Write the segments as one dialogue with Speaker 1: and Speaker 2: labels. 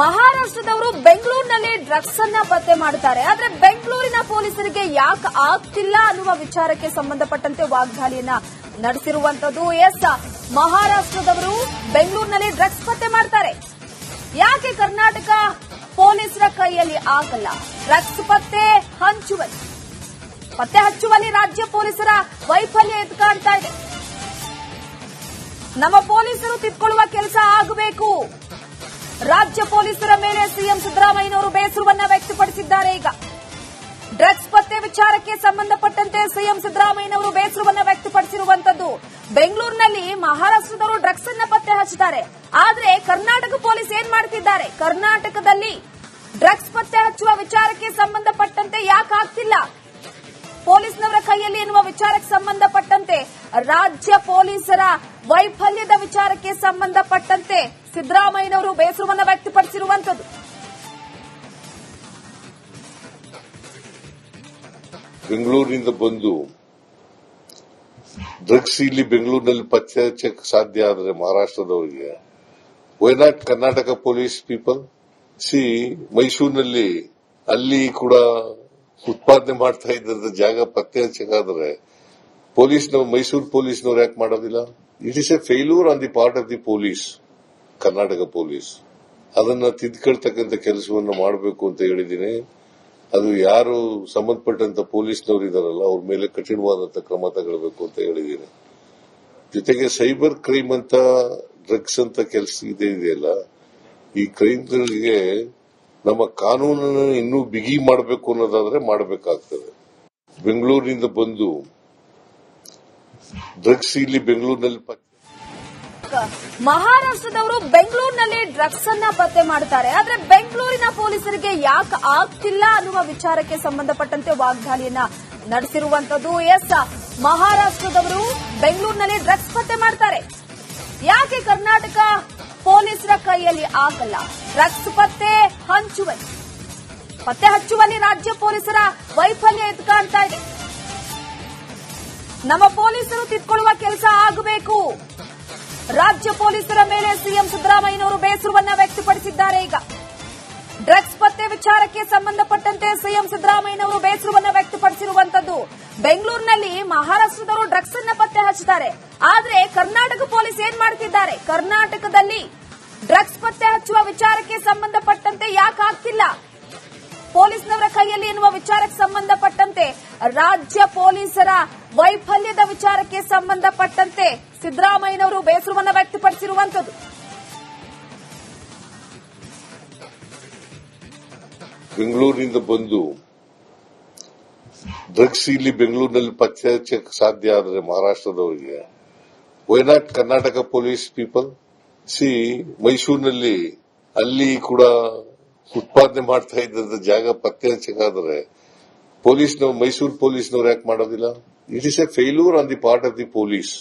Speaker 1: ಮಹಾರಾಷ್ಟ್ರದವರು ಬೆಂಗಳೂರಿನಲ್ಲಿ ಡ್ರಗ್ಸ್ ಅನ್ನ ಪತ್ತೆ ಮಾಡುತ್ತಾರೆ. ಆದ್ರೆ ಬೆಂಗಳೂರಿನ ಪೊಲೀಸರಿಗೆ ಯಾಕೆ ಆಗ್ತಿಲ್ಲ ಅನ್ನುವ ವಿಚಾರಕ್ಕೆ ಸಂಬಂಧಪಟ್ಟಂತೆ ವಾಗ್ದಾಳಿಯನ್ನ ನಡೆಸಿರುವಂತದ್ದು. ಮಹಾರಾಷ್ಟ್ರದವರು ಬೆಂಗಳೂರಿನಲ್ಲಿ ಡ್ರಗ್ಸ್ ಪತ್ತೆ ಮಾಡ್ತಾರೆ. ಯಾಕೆ ಕರ್ನಾಟಕ ಪೊಲೀಸರ ಕೈಯಲ್ಲಿ ಆಗಲ್ಲ? ಡ್ರಗ್ಸ್ ಪತ್ತೆ ಹಚ್ಚುವಲ್ಲಿ ರಾಜ್ಯ ಪೊಲೀಸರ ವೈಫಲ್ಯ ಎದ್ದು ಕಾಣ್ತಾ ಇದೆ. ನಮ್ಮ ಪೊಲೀಸರು ತಿದ್ಕೊಳ್ಳುವ ಕೆಲಸ ಆಗಬೇಕು. ರಾಜ್ಯ ಪೊಲೀಸರ ಮೇಲೆ ಸಿಎಂ ಸಿದ್ದರಾಮಯ್ಯನವರು ಬೇಸರವನ್ನ ವ್ಯಕ್ತಪಡಿಸಿದ್ದಾರೆ. ಈಗ ಡ್ರಗ್ಸ್ ಪತ್ತೆ ವಿಚಾರಕ್ಕೆ ಸಂಬಂಧಪಟ್ಟಂತೆ ಸಿಎಂ ಸಿದ್ದರಾಮಯ್ಯನವರು ಬೇಸರವನ್ನ ವ್ಯಕ್ತಪಡಿಸಿರುವಂತದ್ದು. ಬೆಂಗಳೂರಿನಲ್ಲಿ ಮಹಾರಾಷ್ಟ್ರದವರು ಡ್ರಗ್ಸ್ ಅನ್ನ ಪತ್ತೆ ಹಚ್ಚುತ್ತಾರೆ. ಆದ್ರೆ ಕರ್ನಾಟಕ ಪೊಲೀಸ್ ಏನ್ ಮಾಡ್ತಿದ್ದಾರೆ? ಕರ್ನಾಟಕದಲ್ಲಿ ಡ್ರಗ್ಸ್ ಪತ್ತೆ ಹಚ್ಚುವ ವಿಚಾರಕ್ಕೆ ಸಂಬಂಧಪಟ್ಟಂತೆ ಯಾಕೆ ಆಗ್ತಿಲ್ಲ ಪೊಲೀಸ್ನವರ ಕೈಯಲ್ಲಿ ಎನ್ನುವ ವಿಚಾರಕ್ಕೆ ಸಂಬಂಧಪಟ್ಟಂತೆ ರಾಜ್ಯ ಪೊಲೀಸರ ವೈಫಲ್ಯದ ವಿಚಾರಕ್ಕೆ ಸಂಬಂಧಪಟ್ಟಂತೆ ಸಿದ್ದರಾಮಯ್ಯನವರು ಬೇಸರವನ್ನು ವ್ಯಕ್ತಪಡಿಸಿರುವಂತದ್ದು.
Speaker 2: ಬೆಂಗಳೂರಿನಿಂದ ಬಂದು ಡ್ರಗ್ಸ್ ಇಲ್ಲಿ ಬೆಂಗಳೂರಿನಲ್ಲಿ ಪತ್ತೆ ಹಚ್ಚಕ್ಕೆ ಸಾಧ್ಯ ಆದರೆ ಮಹಾರಾಷ್ಟ್ರದವರಿಗೆ why not Karnataka police people? ಮೈಸೂರಿನಲ್ಲಿ ಅಲ್ಲಿ ಕೂಡ ಉತ್ಪಾದನೆ ಮಾಡ್ತಾ ಇದ್ದ ಜಾಗ ಪತ್ತೆ ಹಚ್ಚಕ್ಕಾದ್ರೆ ಮೈಸೂರು ಪೊಲೀಸ್ನವ್ರು ಯಾಕೆ ಮಾಡೋದಿಲ್ಲ? It is A failure on the part of the police, Karnataka police. ಅದನ್ನ ತಿದ್ಕೊಳ್ತಕ್ಕಂಥ ಕೆಲಸವನ್ನು ಮಾಡಬೇಕು ಅಂತ ಹೇಳಿದ್ದೀನಿ. ಅದು ಯಾರು ಸಂಬಂಧಪಟ್ಟಂತ ಪೊಲೀಸ್ನವರು ಇದಾರಲ್ಲ ಅವ್ರ ಮೇಲೆ ಕಠಿಣವಾದಂತ ಕ್ರಮ ತಗೊಳ್ಬೇಕು ಅಂತ ಹೇಳಿದ್ದೀನಿ. ಜೊತೆಗೆ ಸೈಬರ್ ಕ್ರೈಮ್ ಅಂತ ಡ್ರಗ್ಸ್ ಅಂತ ಕೆಲಸ ಇದೆಯಲ್ಲ, ಈ ಕ್ರೈಮ್ಗಳಿಗೆ ನಮ್ಮ ಕಾನೂನನ್ನು ಇನ್ನೂ ಬಿಗಿ ಮಾಡಬೇಕು ಅನ್ನೋದಾದ್ರೆ ಮಾಡಬೇಕಾಗ್ತದೆ. ಬೆಂಗಳೂರಿನಿಂದ ಬಂದು ಡ್ರಗ್ಸ್ ಇಲ್ಲಿ ಬೆಂಗಳೂರಿನಲ್ಲಿ
Speaker 1: ಮಹಾರಾಷ್ಟ್ರದವರು ಬೆಂಗಳೂರಿನಲ್ಲಿ ಡ್ರಗ್ಸ್ ಅನ್ನ ಪತ್ತೆ ಮಾಡುತ್ತಾರೆ. ಆದ್ರೆ ಬೆಂಗಳೂರಿನ ಪೊಲೀಸರಿಗೆ ಯಾಕೆ ಆಗ್ತಿಲ್ಲ ಅನ್ನುವ ವಿಚಾರಕ್ಕೆ ಸಂಬಂಧಪಟ್ಟಂತೆ ವಾಗ್ದಾಳಿಯನ್ನ ನಡೆಸಿರುವಂತದ್ದು. ಮಹಾರಾಷ್ಟ್ರದವರು ಬೆಂಗಳೂರಿನಲ್ಲಿ ಡ್ರಗ್ಸ್ ಪತ್ತೆ ಮಾಡ್ತಾರೆ. ಯಾಕೆ ಕರ್ನಾಟಕ ಪೊಲೀಸರ ಕೈಯಲ್ಲಿ ಆಗಲ್ಲ? ಡ್ರಗ್ಸ್ ಪತ್ತೆ ಹಚ್ಚುವಲ್ಲಿ ರಾಜ್ಯ ಪೊಲೀಸರ ವೈಫಲ್ಯ ಎದ್ದು ಕಾಣ್ತಾ ಇದೆ. ನಮ್ಮ ಪೊಲೀಸರು ತಿದ್ಕೊಳ್ಳುವ ಕೆಲಸ ಆಗಬೇಕು. ರಾಜ್ಯ ಪೊಲೀಸರ ಮೇಲೆ ಸಿಎಂ ಸಿದ್ದರಾಮಯ್ಯನವರು ಬೇಸರವನ್ನ ವ್ಯಕ್ತಪಡಿಸಿದ್ದಾರೆ. ಈಗ ಡ್ರಗ್ಸ್ ಪತ್ತೆ ವಿಚಾರಕ್ಕೆ ಸಂಬಂಧಪಟ್ಟಂತೆ ಸಿಎಂ ಸಿದ್ದರಾಮಯ್ಯನವರು ಬೇಸರವನ್ನ ವ್ಯಕ್ತಪಡಿಸಿರುವಂತದ್ದು. ಬೆಂಗಳೂರಿನಲ್ಲಿ ಮಹಾರಾಷ್ಟ್ರದವರು ಡ್ರಗ್ಸ್ ಅನ್ನ ಪತ್ತೆ ಹಚ್ಚುತ್ತಾರೆ. ಆದ್ರೆ ಕರ್ನಾಟಕ ಪೊಲೀಸ್ ಏನ್ ಮಾಡ್ತಿದ್ದಾರೆ? ಕರ್ನಾಟಕದಲ್ಲಿ ಡ್ರಗ್ಸ್ ಪತ್ತೆ ಹಚ್ಚುವ ವಿಚಾರಕ್ಕೆ ಸಂಬಂಧಪಟ್ಟಂತೆ ಯಾಕೆ ಆಗ್ತಿಲ್ಲ ಪೊಲೀಸ್ನವರ ಕೈಯಲ್ಲಿ ಎನ್ನುವ ವಿಚಾರಕ್ಕೆ ಸಂಬಂಧಪಟ್ಟಂತೆ ರಾಜ್ಯ ಪೊಲೀಸರ ವೈಫಲ್ಯದ ವಿಚಾರಕ್ಕೆ ಸಂಬಂಧಪಟ್ಟಂತೆ ಸಿದ್ದರಾಮಯ್ಯನವರು ಬೇಸರವನ್ನು ವ್ಯಕ್ತಪಡಿಸಿರುವಂತದ್ದು.
Speaker 2: ಬೆಂಗಳೂರಿನಿಂದ ಬಂದು ಡ್ರಗ್ಸ್ ಇಲ್ಲಿ ಬೆಂಗಳೂರಿನಲ್ಲಿ ಪತ್ತೆ ಹಚ್ಚಕ್ಕೆ ಸಾಧ್ಯ ಆದರೆ ಮಹಾರಾಷ್ಟ್ರದವರಿಗೆ why not Karnataka police people? ಮೈಸೂರಿನಲ್ಲಿ ಅಲ್ಲಿ ಕೂಡ ಉತ್ಪಾದನೆ ಮಾಡ್ತಾ ಇದ್ದ ಜಾಗ ಪತ್ತೆ ಹಚ್ಚಕ್ಕಾದ್ರೆ ಮೈಸೂರು ಪೊಲೀಸ್ನವ್ರು ಯಾಕೆ ಮಾಡೋದಿಲ್ಲ? It is A failure on the part of the police,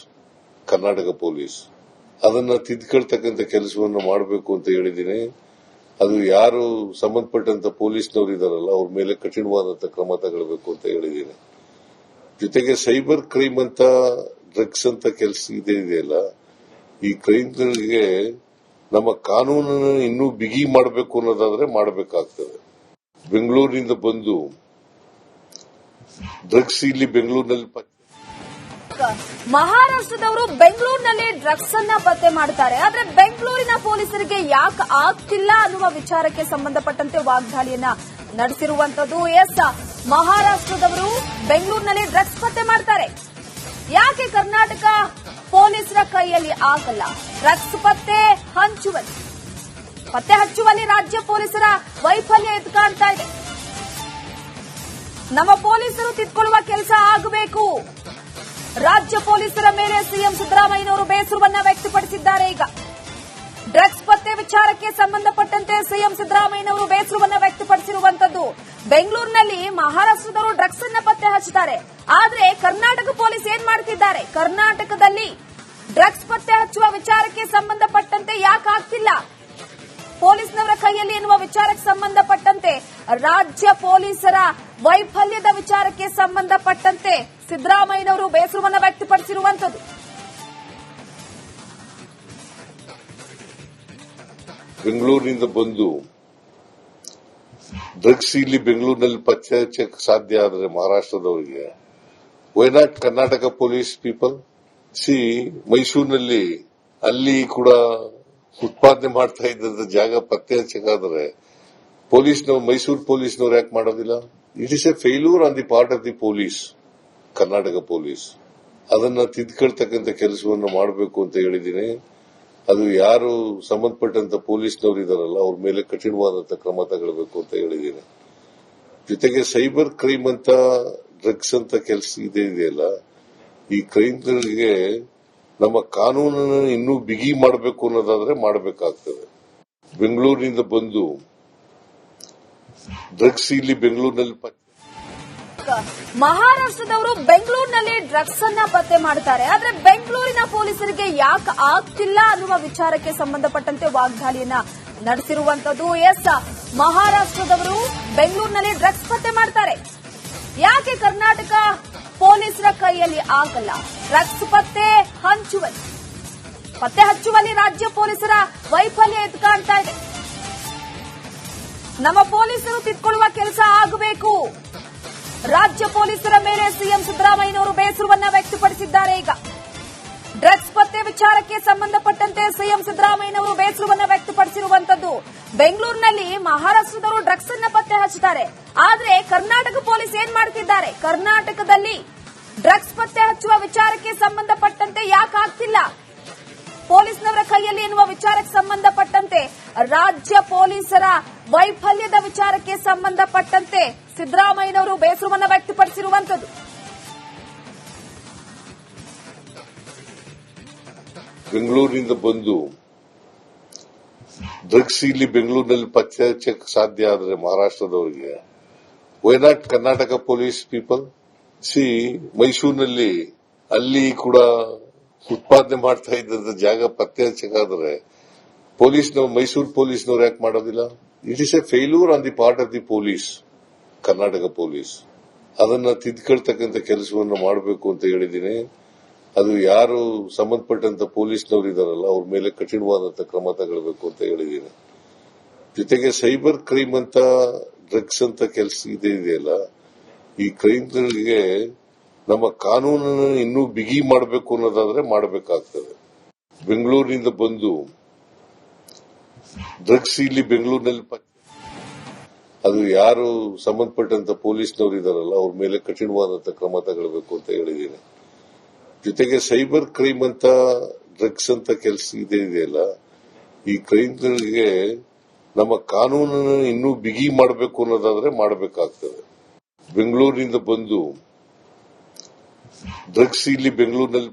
Speaker 2: Karnataka police. ಅದನ್ನ ತಿದ್ಕೊಳ್ತಕ್ಕಂಥ ಕೆಲಸವನ್ನು ಮಾಡಬೇಕು ಅಂತ ಹೇಳಿದ್ದೀನಿ. ಅದು ಯಾರು ಸಂಬಂಧಪಟ್ಟಂತ ಪೊಲೀಸ್ನವರು ಇದಾರಲ್ಲ ಅವ್ರ ಮೇಲೆ ಕಠಿಣವಾದಂತ ಕ್ರಮ ತಗೊಳ್ಬೇಕು ಅಂತ ಹೇಳಿದ್ದೀನಿ. ಜೊತೆಗೆ ಸೈಬರ್ ಕ್ರೈಮ್ ಅಂತ ಡ್ರಗ್ಸ್ ಅಂತ ಕೆಲಸ ಇದೆಯಲ್ಲ, ಈ ಕ್ರೈಮ್ಗಳಿಗೆ ನಮ್ಮ ಕಾನೂನನ್ನು ಇನ್ನೂ ಬಿಗಿ ಮಾಡಬೇಕು ಅನ್ನೋದಾದ್ರೆ ಮಾಡಬೇಕಾಗ್ತದೆ. ಬೆಂಗಳೂರಿನಿಂದ ಬಂದು ಡ್ರಗ್ಸ್ ಇಲ್ಲಿ ಬೆಂಗಳೂರಿನಲ್ಲಿ
Speaker 1: ಮಹಾರಾಷ್ಟ್ರದವರು ಬೆಂಗಳೂರಿನಲ್ಲಿ ಡ್ರಗ್ಸ್ ಅನ್ನ ಪತ್ತೆ ಮಾಡುತ್ತಾರೆ. ಆದ್ರೆ ಬೆಂಗಳೂರಿನ ಪೊಲೀಸರಿಗೆ ಯಾಕೆ ಆಗ್ತಿಲ್ಲ ಅನ್ನುವ ವಿಚಾರಕ್ಕೆ ಸಂಬಂಧಪಟ್ಟಂತೆ ವಾಗ್ದಾಳಿಯನ್ನ ನಡೆಸಿರುವಂತದ್ದು. ಮಹಾರಾಷ್ಟ್ರದವರು ಬೆಂಗಳೂರಿನಲ್ಲಿ ಡ್ರಗ್ಸ್ ಪತ್ತೆ ಮಾಡ್ತಾರೆ. ಯಾಕೆ ಕರ್ನಾಟಕ ಪೊಲೀಸರ ಕೈಯಲ್ಲಿ ಆಗಲ್ಲ? ಡ್ರಗ್ಸ್ ಪತ್ತೆ ಹಚ್ಚುವಲ್ಲಿ ರಾಜ್ಯ ಪೊಲೀಸರ ವೈಫಲ್ಯ ಎದ್ದು ಕಾಣ್ತಾ ಇದೆ. ನಮ್ಮ ಪೊಲೀಸರು ತಿದ್ಕೊಳ್ಳುವ ಕೆಲಸ ಆಗಬೇಕು. ರಾಜ್ಯ ಪೊಲೀಸರ ಮೇಲೆ ಸಿಎಂ ಸಿದ್ದರಾಮಯ್ಯನವರು ಬೇಸರವನ್ನ ವ್ಯಕ್ತಪಡಿಸಿದ್ದಾರೆ. ಈಗ ಡ್ರಗ್ಸ್ ಪತ್ತೆ ವಿಚಾರಕ್ಕೆ ಸಂಬಂಧಪಟ್ಟಂತೆ ಸಿಎಂ ಸಿದ್ದರಾಮಯ್ಯನವರು ಬೇಸರವನ್ನ ವ್ಯಕ್ತಪಡಿಸಿರುವಂತದ್ದು. ಬೆಂಗಳೂರಿನಲ್ಲಿ ಮಹಾರಾಷ್ಟ್ರದವರು ಡ್ರಗ್ಸ್ ಅನ್ನ ಪತ್ತೆ ಹಚ್ಚುತ್ತಾರೆ. ಆದ್ರೆ ಕರ್ನಾಟಕ ಪೊಲೀಸ್ ಏನ್ ಮಾಡ್ತಿದ್ದಾರೆ? ಕರ್ನಾಟಕದಲ್ಲಿ ಡ್ರಗ್ಸ್ ಪತ್ತೆ ಹಚ್ಚುವ ವಿಚಾರಕ್ಕೆ ಸಂಬಂಧಪಟ್ಟಂತೆ ಯಾಕೆ ಆಗ್ತಿಲ್ಲ ಪೊಲೀಸ್ನವರ ಕೈಯಲ್ಲಿ ಎನ್ನುವ ವಿಚಾರಕ್ಕೆ ಸಂಬಂಧಪಟ್ಟಂತೆ ರಾಜ್ಯ ಪೊಲೀಸರ ವೈಫಲ್ಯದ ವಿಚಾರಕ್ಕೆ ಸಂಬಂಧಪಟ್ಟಂತೆ ಸಿದ್ದರಾಮಯ್ಯನವರು ಬೇಸರವನ್ನು ವ್ಯಕ್ತಪಡಿಸಿರುವಂತದ್ದು.
Speaker 2: ಬೆಂಗಳೂರಿನಿಂದ ಬಂದು ಡ್ರಗ್ಸ್ ಇಲ್ಲಿ ಬೆಂಗಳೂರಿನಲ್ಲಿ ಪತ್ತೆ ಹಚ್ಚಕ್ಕೆ ಸಾಧ್ಯ ಆದರೆ ಮಹಾರಾಷ್ಟ್ರದವರಿಗೆ why not Karnataka police people ಮೈಸೂರಿನಲ್ಲಿ ಅಲ್ಲಿ ಕೂಡ ಉತ್ಪಾದನೆ ಮಾಡ್ತಾ ಇದ್ದ ಜಾಗ ಪತ್ತೆ ಹಚ್ಚಕ್ಕಾದ್ರೆ ಮೈಸೂರು ಪೊಲೀಸ್ನವ್ರು ಯಾಕೆ ಮಾಡೋದಿಲ್ಲ? It is A failure on the part of the police, Karnataka police. ಅದನ್ನ ತಿದ್ಕೊಳ್ತಕ್ಕಂಥ ಕೆಲಸವನ್ನು ಮಾಡಬೇಕು ಅಂತ ಹೇಳಿದ್ದೀನಿ. ಅದು ಯಾರು ಸಂಬಂಧಪಟ್ಟಂತ ಪೊಲೀಸ್ನವರು ಇದಾರಲ್ಲ ಅವ್ರ ಮೇಲೆ ಕಠಿಣವಾದಂತ ಕ್ರಮ ತಗೊಳ್ಬೇಕು ಅಂತ ಹೇಳಿದ್ದೀನಿ. ಜೊತೆಗೆ ಸೈಬರ್ ಕ್ರೈಮ್ ಅಂತ ಡ್ರಗ್ಸ್ ಅಂತ ಕೆಲಸ ಇದೆಯಲ್ಲ, ಈ ಕ್ರೈಮ್ಗಳಿಗೆ ನಮ್ಮ ಕಾನೂನನ್ನು ಇನ್ನೂ ಬಿಗಿ ಮಾಡಬೇಕು ಅನ್ನೋದಾದ್ರೆ ಮಾಡಬೇಕಾಗ್ತದೆ. ಬೆಂಗಳೂರಿನಿಂದ ಬಂದು ಡ್ರಗ್ಸ್ ಇಲ್ಲಿ ಬೆಂಗಳೂರಿನಲ್ಲಿ
Speaker 1: ಮಹಾರಾಷ್ಟ್ರದವರು ಬೆಂಗಳೂರಿನಲ್ಲಿ ಡ್ರಗ್ಸ್ ಅನ್ನ ಪತ್ತೆ ಮಾಡ್ತಾರೆ, ಆದ್ರೆ ಬೆಂಗಳೂರಿನ ಪೊಲೀಸರಿಗೆ ಯಾಕೆ ಆಗ್ತಿಲ್ಲ ಅನ್ನುವ ವಿಚಾರಕ್ಕೆ ಸಂಬಂಧಪಟ್ಟಂತೆ ವಾಗ್ದಾಳಿಯನ್ನ ನಡೆಸಿರುವಂತದ್ದು. ಎಸ್, ಮಹಾರಾಷ್ಟ್ರದವರು ಬೆಂಗಳೂರಿನಲ್ಲಿ ಡ್ರಗ್ಸ್ ಪತ್ತೆ ಮಾಡ್ತಾರೆ, ಯಾಕೆ ಕರ್ನಾಟಕ ಪೊಲೀಸರ ಕೈಯಲ್ಲಿ ಆಗಲ್ಲ? ಡ್ರಗ್ಸ್ ಪತ್ತೆ ಹಚ್ಚುವಲ್ಲಿ ರಾಜ್ಯ ಪೊಲೀಸರ ವೈಫಲ್ಯ ಎದ್ದು ಕಾಣ್ತಾ ಇದೆ. ನಮ್ಮ ಪೊಲೀಸರು ತಿದ್ಕೊಳ್ಳುವ ಕೆಲಸ ಆಗಬೇಕು. ರಾಜ್ಯ ಪೊಲೀಸರ ಮೇಲೆ ಸಿಎಂ ಸಿದ್ದರಾಮಯ್ಯನವರು ಬೇಸರವನ್ನ ವ್ಯಕ್ತಪಡಿಸಿದ್ದಾರೆ. ಈಗ ಡ್ರಗ್ಸ್ ಪತ್ತೆ ವಿಚಾರಕ್ಕೆ ಸಂಬಂಧಪಟ್ಟಂತೆ ಸಿಎಂ ಸಿದ್ದರಾಮಯ್ಯನವರು ಬೇಸರವನ್ನ ವ್ಯಕ್ತಪಡಿಸಿರುವಂತದ್ದು. ಬೆಂಗಳೂರಿನಲ್ಲಿ ಮಹಾರಾಷ್ಟ್ರದವರು ಡ್ರಗ್ಸ್ ಅನ್ನ ಪತ್ತೆ ಹಚ್ಚುತ್ತಾರೆ, ಆದ್ರೆ ಕರ್ನಾಟಕ ಪೊಲೀಸ್ ಏನ್ ಮಾಡ್ತಿದ್ದಾರೆ? ಕರ್ನಾಟಕದಲ್ಲಿ ಡ್ರಗ್ಸ್ ಪತ್ತೆ ಹಚ್ಚುವ ವಿಚಾರಕ್ಕೆ ಸಂಬಂಧಪಟ್ಟಂತೆ ಯಾಕೆ ಆಗ್ತಿಲ್ಲ ಪೊಲೀಸ್ನವರ ಕೈಯಲ್ಲಿ ಎನ್ನುವ ವಿಚಾರಕ್ಕೆ ಸಂಬಂಧಪಟ್ಟಂತೆ, ರಾಜ್ಯ ಪೊಲೀಸರ ವೈಫಲ್ಯದ ವಿಚಾರಕ್ಕೆ ಸಂಬಂಧಪಟ್ಟಂತೆ ಸಿದ್ದರಾಮಯ್ಯನವರು ಬೇಸರವನ್ನು ವ್ಯಕ್ತಪಡಿಸಿರುವಂತದ್ದು.
Speaker 2: ಬೆಂಗಳೂರಿನಿಂದ ಬಂದು ಡ್ರಗ್ಸ್ ಇಲ್ಲಿ ಬೆಂಗಳೂರಿನಲ್ಲಿ ಪತ್ತೆ ಹಚ್ಚಕ್ಕೆ ಸಾಧ್ಯ ಆದರೆ ಮಹಾರಾಷ್ಟ್ರದವರಿಗೆ why not Karnataka police people ಮೈಸೂರಿನಲ್ಲಿ ಅಲ್ಲಿ ಕೂಡ ಉತ್ಪಾದನೆ ಮಾಡ್ತಾ ಇದ್ದ ಜಾಗ ಪತ್ತೆ ಹಚ್ಚಕ್ಕಾದ್ರೆ ಮೈಸೂರು ಪೊಲೀಸ್ನವ್ರು ಯಾಕೆ ಮಾಡೋದಿಲ್ಲ? It is A failure on the part of the police, Karnataka police. ಅದನ್ನ ತಿದ್ಕೊಳ್ತಕ್ಕಂಥ ಕೆಲಸವನ್ನು ಮಾಡಬೇಕು ಅಂತ ಹೇಳಿದ್ದೀನಿ. ಅದು ಯಾರು ಸಂಬಂಧಪಟ್ಟಂತ ಪೊಲೀಸ್ನವರು ಇದಾರಲ್ಲ ಅವ್ರ ಮೇಲೆ ಕಠಿಣವಾದಂತ ಕ್ರಮ ತಗೊಳ್ಬೇಕು ಅಂತ ಹೇಳಿದ್ದೀನಿ. ಜೊತೆಗೆ ಸೈಬರ್ ಕ್ರೈಮ್ ಅಂತ ಡ್ರಗ್ಸ್ ಅಂತ ಕೆಲಸ ಇದೆಯಲ್ಲ, ಈ ಕ್ರೈಮ್ಗಳಿಗೆ ನಮ್ಮ ಕಾನೂನನ್ನು ಇನ್ನೂ ಬಿಗಿ ಮಾಡಬೇಕು ಅನ್ನೋದಾದ್ರೆ ಮಾಡಬೇಕಾಗ್ತದೆ. ಬೆಂಗಳೂರಿನಿಂದ ಬಂದು ಡ್ರಗ್ಸ್ ಇಲ್ಲಿ ಬೆಂಗಳೂರಿನಲ್ಲಿ ಅದು ಯಾರು ಸಂಬಂಧಪಟ್ಟಂತ ಪೊಲೀಸ್ನವರು ಇದಾರಲ್ಲ ಅವ್ರ ಮೇಲೆ ಕಠಿಣವಾದಂತ ಕ್ರಮ ತಗೊಳ್ಬೇಕು ಅಂತ ಹೇಳಿದ್ದೀನಿ. ಜೊತೆಗೆ ಸೈಬರ್ ಕ್ರೈಮ್ ಅಂತ ಡ್ರಗ್ಸ್ ಅಂತ ಕೆಲಸ ಇದೆಯಲ್ಲ, ಈ ಕ್ರೈಮ್ಗಳಿಗೆ ನಮ್ಮ ಕಾನೂನನ್ನು ಇನ್ನೂ ಬಿಗಿ ಮಾಡಬೇಕು ಅನ್ನೋದಾದ್ರೆ ಮಾಡಬೇಕಾಗ್ತದೆ. ಬೆಂಗಳೂರಿನಿಂದ ಬಂದು ಡ್ರಗ್ಸ್ ಇಲ್ಲಿ ಬೆಂಗಳೂರಿನಲ್ಲಿ